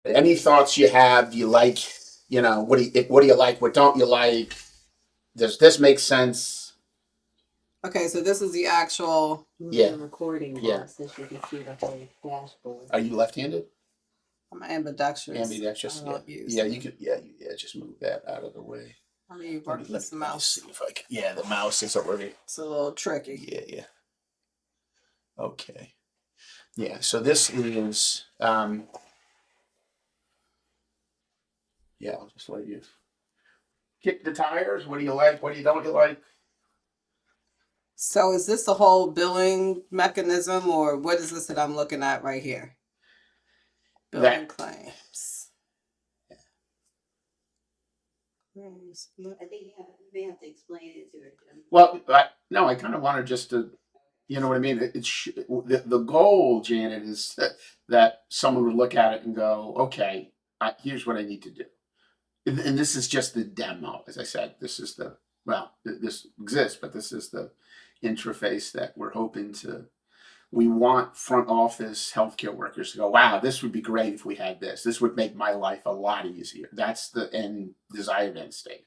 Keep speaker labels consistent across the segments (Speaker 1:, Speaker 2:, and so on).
Speaker 1: Any thoughts you have? Do you like, what do you like? What don't you like? Does this make sense?
Speaker 2: Okay, so this is the actual.
Speaker 1: Yeah. The recording Yeah. So you can see the whole dashboard. Are you left-handed?
Speaker 2: I'm ambidextrous.
Speaker 1: Ambidextrous.
Speaker 2: I
Speaker 1: Yeah.
Speaker 2: don't use.
Speaker 1: Yeah. You could. Yeah. Yeah. Just move that out of the way.
Speaker 2: Let me
Speaker 1: Let
Speaker 2: work
Speaker 1: me,
Speaker 2: this
Speaker 1: let me
Speaker 2: mouse.
Speaker 1: see if I can. Yeah, the mouse is already.
Speaker 2: It's a little tricky.
Speaker 1: Yeah. Yeah. Okay. Yeah. So this is. Yeah. I'll just let you kick the tires. What do you like? What do you don't you like?
Speaker 2: So is this the whole billing mechanism, or what is this that I'm looking at right here? Billing claims. Claims.
Speaker 3: I think you have to explain it to her, Jim.
Speaker 1: Well, no, I kind of wanted just to, you know what I mean? The goal, Janet, is that someone would look at it and go, okay, here's what I need to do. And this is just the demo. As I said, this is this exists, but this is the interface that we're hoping to. We want front office healthcare workers to go, wow, this would be great if we had this. This would make my life a lot easier. That's the desired end state.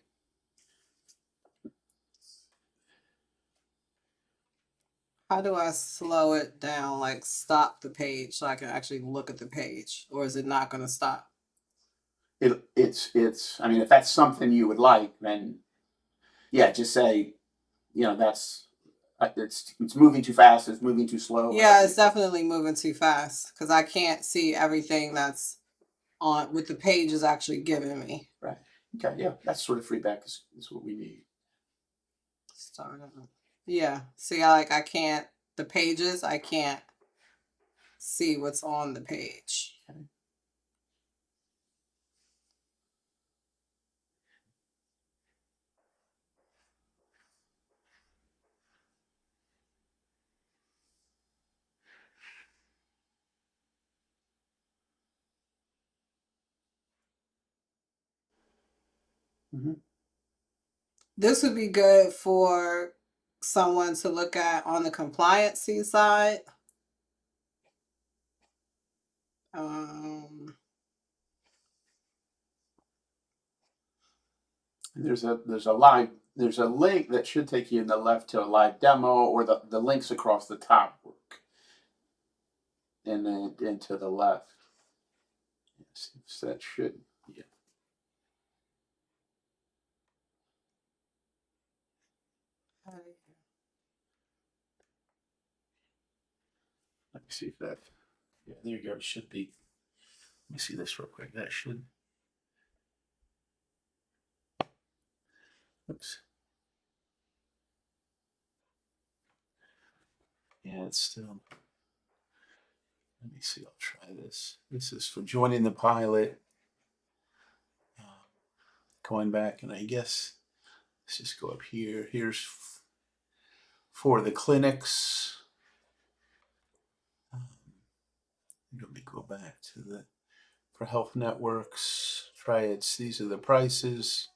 Speaker 2: How do I slow it down, like stop the page so I can actually look at the page? Or is it not going to stop?
Speaker 1: I mean, if that's something you would like, then yeah, just say, that's it's moving too fast, it's moving too slow.
Speaker 2: Yeah, it's definitely moving too fast because I can't see everything that's on with the page is actually giving me.
Speaker 1: Right. Okay. Yeah, that's sort of feedback is what we need.
Speaker 2: Start. Yeah. See, I can't the pages. I can't see what's on the page.
Speaker 1: Okay. Mm-hmm.
Speaker 2: This would be good for someone to look at on the compliancy side. Um,
Speaker 1: There's a link that should take you in the left to a live demo, or the links across the top work, and then into the left. Yes, so that should. Yeah. Let me see if that. Yeah, there you go. It should be. Let me see this real quick. That should. Oops. Yeah, it's still. Let me see. I'll try this. This is for joining the pilot. Going back, and I guess let's just go up here. Here's for the clinics. Let me go back to the for health networks. TRIADs. These are the prices.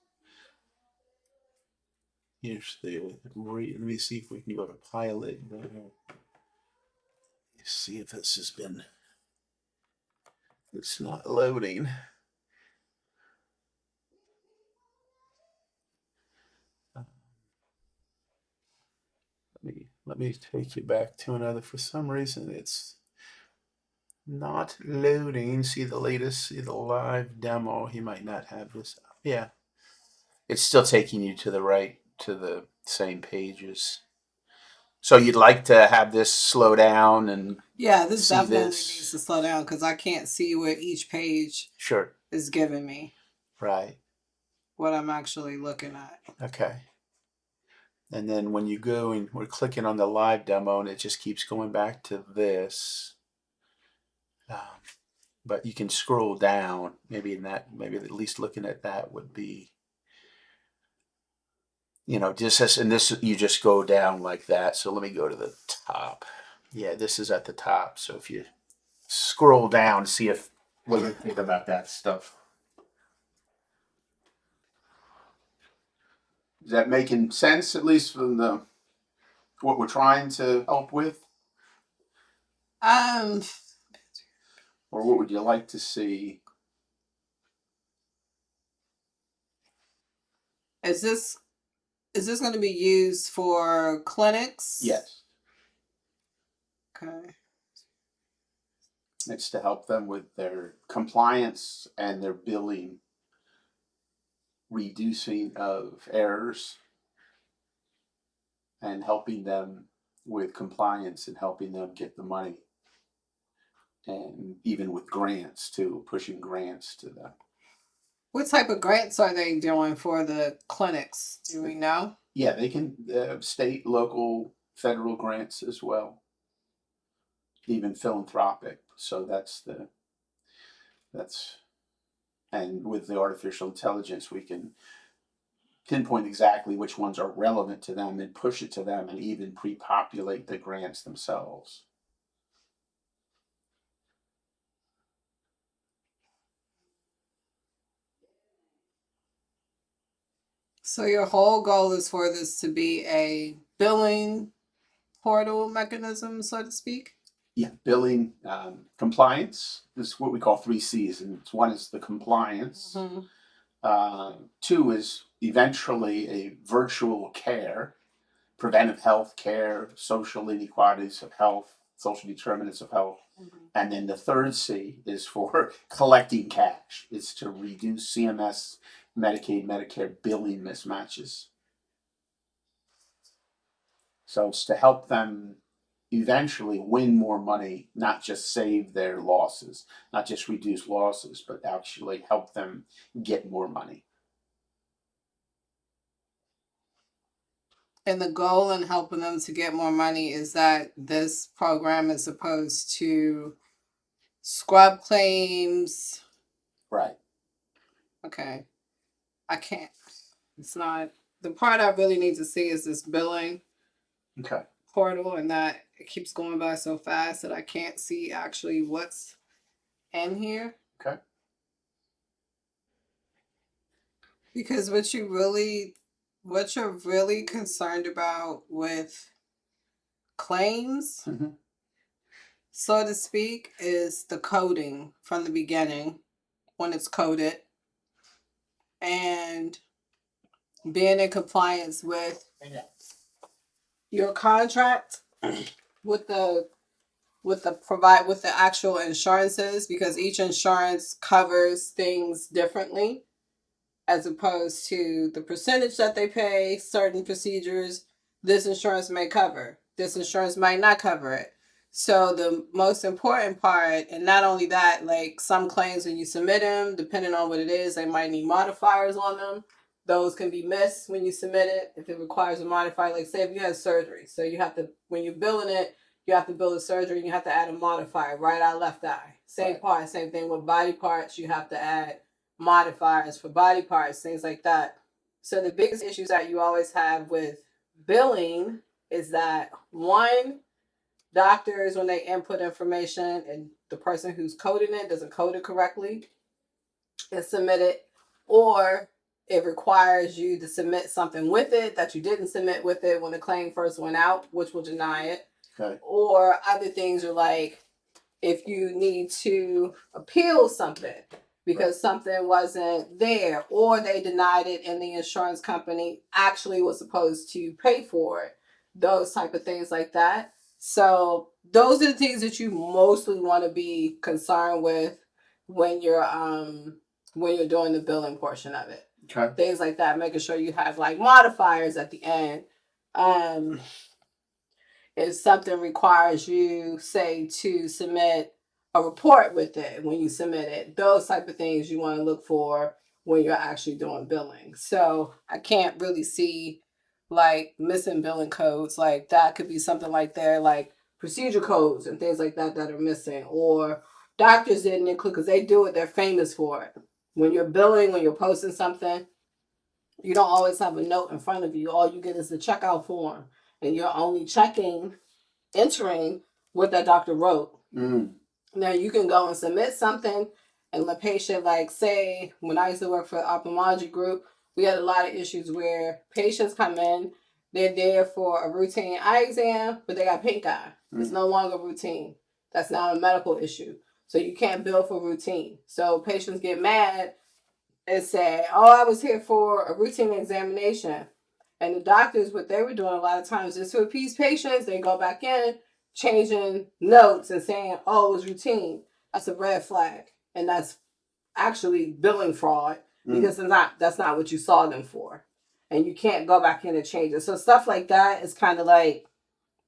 Speaker 1: Here's the rate. Let me see if we can go to pilot. See if this has been. It's not loading. Let me take you back to another. For some reason, it's not loading. See the latest. See the live demo. He might not have this. Yeah, it's still taking you to the right to the same pages. So you'd like to have this slow down and
Speaker 2: yeah, this
Speaker 1: see
Speaker 2: definitely
Speaker 1: this?
Speaker 2: needs to slow down because I can't see what each page
Speaker 1: Sure.
Speaker 2: is giving me.
Speaker 1: Right.
Speaker 2: What I'm actually looking at.
Speaker 1: Okay. And then when you go and we're clicking on the live demo and it just keeps going back to this. But you can scroll down. Maybe maybe at least looking at that would be, just as, and this, you just go down like that. So let me go to the top. Yeah, this is at the top. So if you scroll down, see if, what you think about that stuff. Is that making sense, at least from what we're trying to help with?
Speaker 2: Um,
Speaker 1: Or what would you like to see?
Speaker 2: Is this going to be used for clinics?
Speaker 1: Yes.
Speaker 2: Okay.
Speaker 1: It's to help them with their compliance and their billing, reducing of errors, and helping them with compliance and helping them get the money. And even with grants too, pushing grants to them.
Speaker 2: What type of grants are they doing for the clinics? Do we know?
Speaker 1: Yeah, they can state, local, federal grants as well, even philanthropic. So that's and with the artificial intelligence, we can pinpoint exactly which ones are relevant to them and push it to them and even pre-populate the grants themselves.
Speaker 2: So your whole goal is for this to be a billing portal mechanism, so to speak?
Speaker 1: Yeah, billing, compliance is what we call 3Cs, and one is the compliance.
Speaker 2: Mm-hmm.
Speaker 1: 2 is eventually a virtual care, preventive health care, social inequalities of health, social determinants of health.
Speaker 2: Mm-hmm.
Speaker 1: And then the 3rd C is for collecting cash. It's to reduce CMS, Medicaid, Medicare billing mismatches. So it's to help them eventually win more money, not just save their losses, not just reduce losses, but actually help them get more money.
Speaker 2: And the goal in helping them to get more money is that this program is supposed to scrub claims.
Speaker 1: Right.
Speaker 2: Okay. I can't. It's not. The part I really need to see is this billing
Speaker 1: Okay.
Speaker 2: portal, and that it keeps going by so fast that I can't see actually what's in here.
Speaker 1: Okay.
Speaker 2: Because what you're really concerned about with claims,
Speaker 1: Mm-hmm.
Speaker 2: so to speak, is the coding from the beginning when it's coded and being in compliance with your contract with the with the actual insurances, because each insurance covers things differently as opposed to the percentage that they pay. Certain procedures this insurance may cover, this insurance might not cover it. So the most important part, and not only that, like some claims when you submit them, depending on what it is, they might need modifiers on them. Those can be missed when you submit it if it requires a modifier. Like say if you had surgery, so you have to, when you're billing it, you have to bill the surgery and you have to add a modifier, right eye, left eye. Same
Speaker 1: Right.
Speaker 2: part, same thing with body parts, you have to add modifiers for body parts, things like that. So the biggest issues that you always have with billing is that one, doctors, when they input information and the person who's coding it doesn't code it correctly and submit it, or it requires you to submit something with it that you didn't submit with it when the claim first went out, which will deny it.
Speaker 1: Okay.
Speaker 2: Or other things are like if you need to appeal something because something wasn't there, or they denied it and the insurance company actually was supposed to pay for it, those type of things like that. So those are the things that you mostly want to be concerned with when you're doing the billing portion of it.
Speaker 1: Okay.
Speaker 2: Things like that, making sure you have like modifiers at the end. If something requires you, say, to submit a report with it when you submit it, those type of things you want to look for when you're actually doing billing. So I can't really see like missing billing codes. Like that could be something like there, like procedure codes and things like that that are missing, or doctors didn't include, because they do it, they're famous for it. When you're billing, when you're posting something, you don't always have a note in front of you. All you get is the checkout form, and you're only entering what that doctor wrote.
Speaker 1: Mm.
Speaker 2: Now you can go and submit something, and the patient, like say, when I used to work for the ophthalmology group, we had a lot of issues where patients come in, they're there for a routine eye exam, but they got pink eye. It's no longer routine. That's now a medical issue. So you can't bill for routine. So patients get mad and say, "Oh, I was here for a routine examination," and the doctors, what they were doing a lot of times is to appease patients, they go back in, changing notes and saying, "Oh, it was routine." That's a red flag, and that's actually billing fraud because that's not what you saw them for, and you can't go back in and change it. So stuff like that is kind of like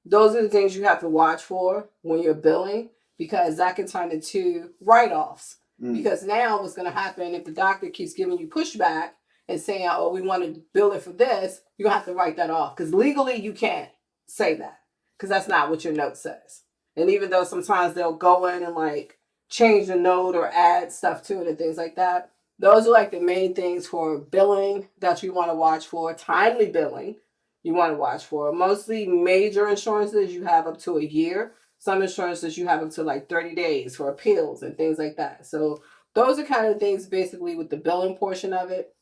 Speaker 2: those are the things you have to watch for when you're billing because that can turn into write-offs. Because now what's going to happen if the doctor keeps giving you pushback and saying, "Oh, we want to bill it for this," you're going to have to write that off because legally you can't say that because that's not what your note says. And even though sometimes they'll go in and like change the note or add stuff to it and things like that, those are like the main things for billing that you want to watch for. Timely billing you want to watch for. Mostly major insurances you have up to a year. Some insurances you have up to like 30 days for appeals and things like that. So those are kind of things basically with the billing portion of it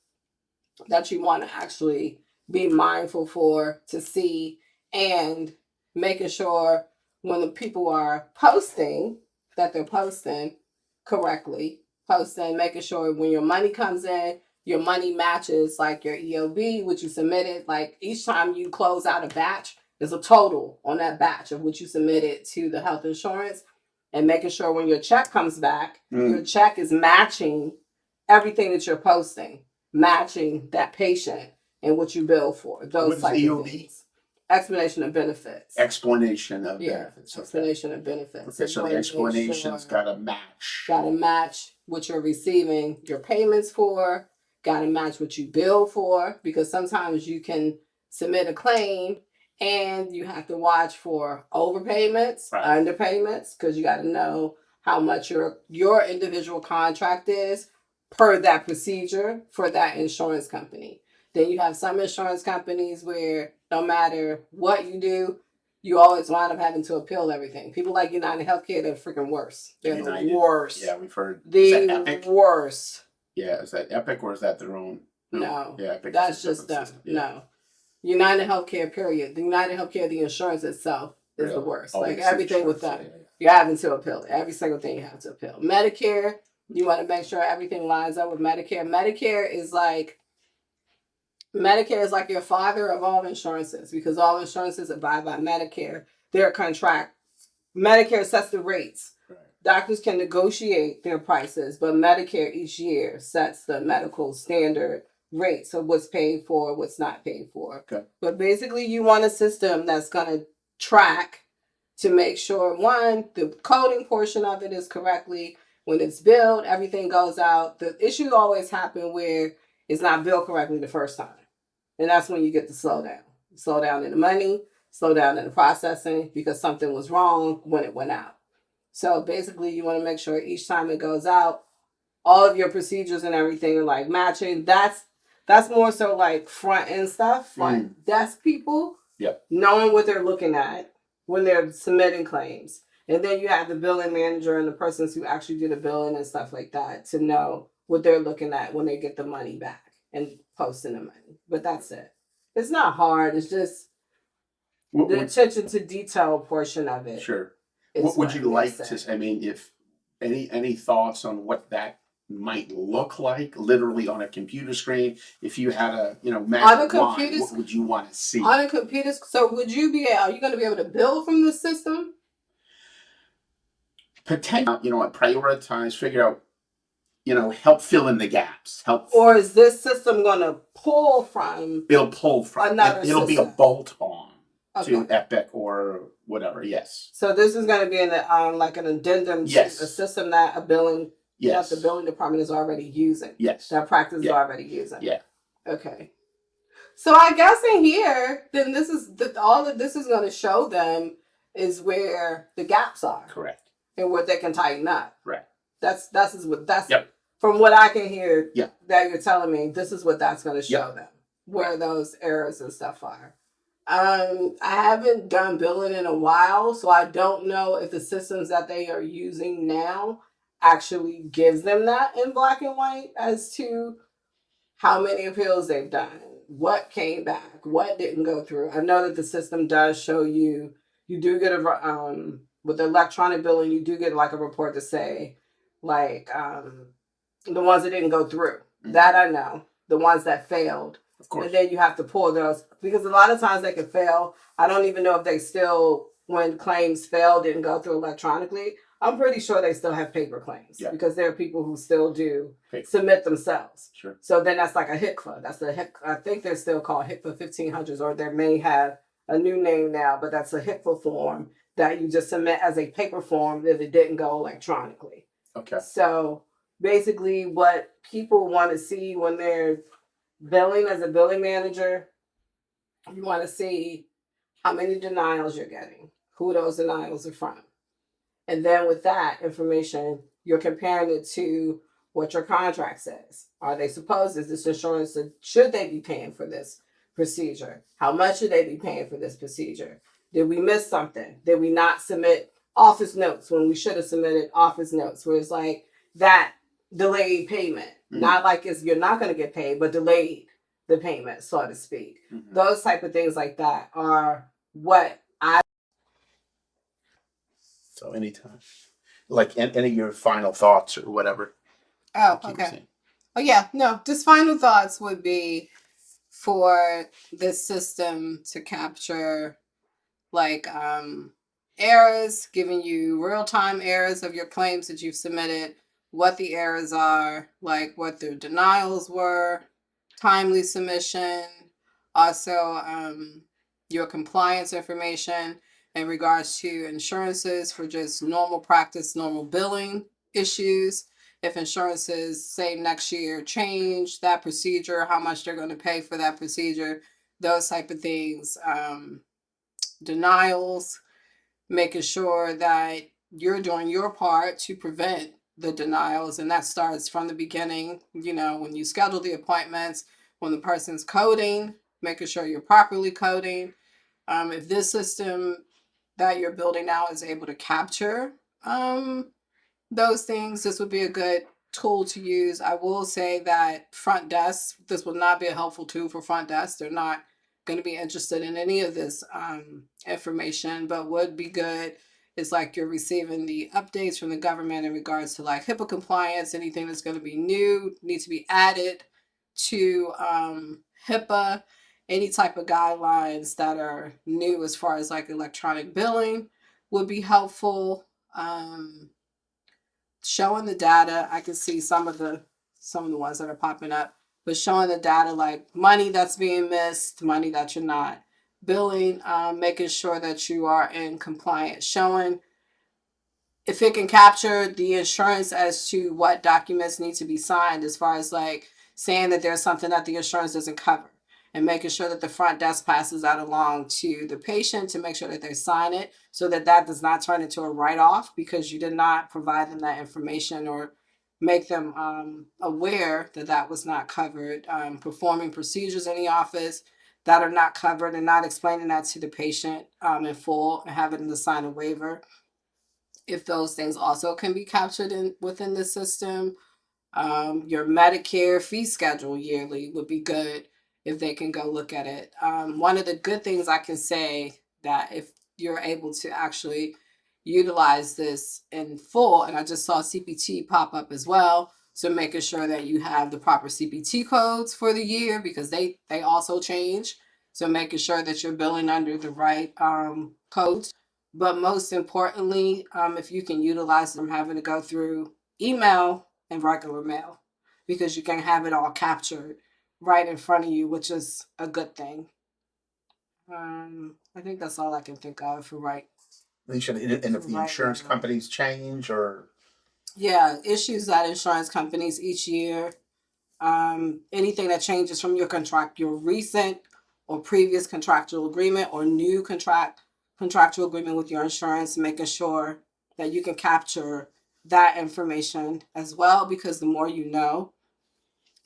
Speaker 2: that you want to actually be mindful for to see, and making sure when the people are posting that they're posting correctly, making sure when your money comes in, your money matches like your EOB, which you submitted. Like each time you close out a batch, there's a total on that batch of what you submitted to the health insurance, and making sure when your check comes back, your check is matching everything that you're posting, matching that patient and what you bill for. Those
Speaker 1: What is
Speaker 2: type of
Speaker 1: EOB?
Speaker 2: things. Explanation of benefits.
Speaker 1: Explanation of benefits. Okay.
Speaker 2: Explanation of benefits.
Speaker 1: Okay, so the explanation's got to match.
Speaker 2: Got to match what you're receiving your payments for. Got to match what you bill for, because sometimes you can submit a claim and you have to watch for overpayments, underpayments, because you got to know how much your individual contract is per that procedure for that insurance company. Then you have some insurance companies where no matter what you do, you always wind up having to appeal everything. People like United Healthcare, they're freaking worse. They're
Speaker 1: United.
Speaker 2: the worst.
Speaker 1: Yeah, we've heard.
Speaker 2: The worst.
Speaker 1: Yeah, is that Epic or is that their own?
Speaker 2: No.
Speaker 1: Yeah, Epic.
Speaker 2: That's just them. Yeah. No. United Healthcare, period. The United Healthcare, the insurance itself is the worst. Like everything with them. You're having to appeal it. Every single thing you have to appeal. Medicare, you want to make sure everything lines up with Medicare. Medicare is like your father of all insurances, because all insurances abide by Medicare. Their contract. Medicare sets the rates. Right. Doctors can negotiate their prices, but Medicare each year sets the medical standard rates of what's paid for, what's not paid for. Okay. But basically, you want a system that's going to track to make sure, one, the coding portion of it is correctly. When it's billed, everything goes out. The issues always happen where it's not billed correctly the first time. And that's when you get the slowdown. Slow down in the money, slow down in the processing, because something was wrong when it went out. So basically, you want to make sure each time it goes out, all of your procedures and everything are like matching. That's more so like front end stuff, like desk people, knowing what they're looking at when they're submitting claims. And then you have the billing manager and the persons who actually do the billing and stuff like that to know what they're looking at when they get the money back and posting the money. But that's it. It's not hard. It's just the attention to detail portion of it.
Speaker 1: Sure. What would you like to? I mean, if any thoughts on what that might look like, literally on a computer screen? If you had a magic wand, what would you want to see
Speaker 2: on a computer? So would you be? Are you going to be able to bill from the system?
Speaker 1: Potentially, prioritize, figure out. Help fill in the gaps.
Speaker 2: Or is this system going to pull from?
Speaker 1: It'll pull from
Speaker 2: another.
Speaker 1: It'll be a bolt on to Epic or whatever. Yes.
Speaker 2: So this is going to be like an addendum to a system that a billing. That the billing department is already using.
Speaker 1: Yes.
Speaker 2: That practice is already using.
Speaker 1: Yeah.
Speaker 2: Okay. So I guess in here, then this is all that this is going to show them is where the gaps are.
Speaker 1: Correct.
Speaker 2: And what they can tighten up.
Speaker 1: Right.
Speaker 2: That's from what I can hear that you're telling me, this is what that's going to show them, where those errors and stuff are. I haven't done billing in a while, so I don't know if the systems that they are using now actually gives them that in black and white as to how many appeals they've done, what came back, what didn't go through. I know that the system does show you do get with the electronic billing, you do get like a report to say, like, the ones that didn't go through. That I know. The ones that failed.
Speaker 1: Of course.
Speaker 2: And then you have to pull those because a lot of times they can fail. I don't even know if they still, when claims fail, didn't go through electronically. I'm pretty sure they still have paper claims because there are people who still do submit themselves.
Speaker 1: Sure.
Speaker 2: So then that's like a HICFA. That's the HIC. I think they're still called HICFA 1500s, or they may have a new name now, but that's a HICFA form that you just submit as a paper form if it didn't go electronically.
Speaker 1: Okay.
Speaker 2: So basically, what people want to see when they're billing as a billing manager, you want to see how many denials you're getting, who those denials are from. And then with that information, you're comparing it to what your contract says. Are they supposed, is this insurance, should they be paying for this procedure? How much should they be paying for this procedure? Did we miss something? Did we not submit office notes when we should have submitted office notes? Where it's like that delayed payment, not like it's you're not going to get paid, but delayed the payment, so to speak. Those type of things like that are what I.
Speaker 1: So anytime, like any of your final thoughts or whatever.
Speaker 2: Oh, okay. Oh yeah, no, just final thoughts would be for this system to capture like errors, giving you real-time errors of your claims that you've submitted, what the errors are, like what the denials were, timely submission, also your compliance information in regards to insurances for just normal practice, normal billing issues. If insurances say next year change that procedure, how much they're going to pay for that procedure, those type of things. Denials, making sure that you're doing your part to prevent the denials. And that starts from the beginning, you know, when you schedule the appointments, when the person's coding, making sure you're properly coding. If this system that you're building now is able to capture those things, this would be a good tool to use. I will say that front desk, this will not be a helpful tool for front desk. They're not going to be interested in any of this information, but would be good is like you're receiving the updates from the government in regards to like HIPAA compliance, anything that's going to be new, needs to be added to HIPAA, any type of guidelines that are new as far as like electronic billing would be helpful. Showing the data, I can see some of the ones that are popping up, but showing the data like money that's being missed, money that you're not billing, making sure that you are in compliance, showing if it can capture the insurance as to what documents need to be signed, as far as like saying that there's something that the insurance doesn't cover, and making sure that the front desk passes that along to the patient to make sure that they sign it, so that that does not turn into a write-off because you did not provide them that information or make them aware that that was not covered. Performing procedures in the office that are not covered and not explaining that to the patient in full and having them to sign a waiver. If those things also can be captured within the system. Your Medicare fee schedule yearly would be good if they can go look at it. One of the good things I can say that if you're able to actually utilize this in full, and I just saw CPT pop up as well, so making sure that you have the proper CPT codes for the year because they also change. So making sure that you're billing under the right codes. But most importantly, if you can utilize them having to go through email and regular mail, because you can have it all captured right in front of you, which is a good thing. I think that's all I can think of for right.
Speaker 1: And if the insurance companies change or
Speaker 2: issues that insurance companies each year, anything that changes from your contract, your recent or previous contractual agreement or new contractual agreement with your insurance, making sure that you can capture that information as well, because the more you know,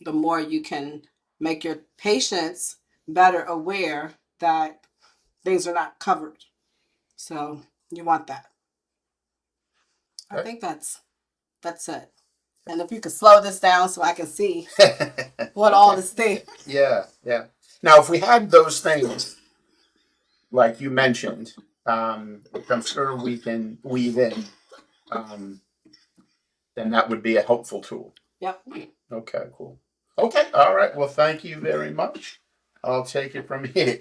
Speaker 2: the more you can make your patients better aware that things are not covered. So you want that. I think that's it. And if you could slow this down so I can see what all this thing.
Speaker 1: Yeah. Now, if we had those things, like you mentioned, which I'm sure we can weave in, then that would be a helpful tool.
Speaker 2: Yep.
Speaker 1: Okay, cool. Okay, all right. Well, thank you very much. I'll take it from here.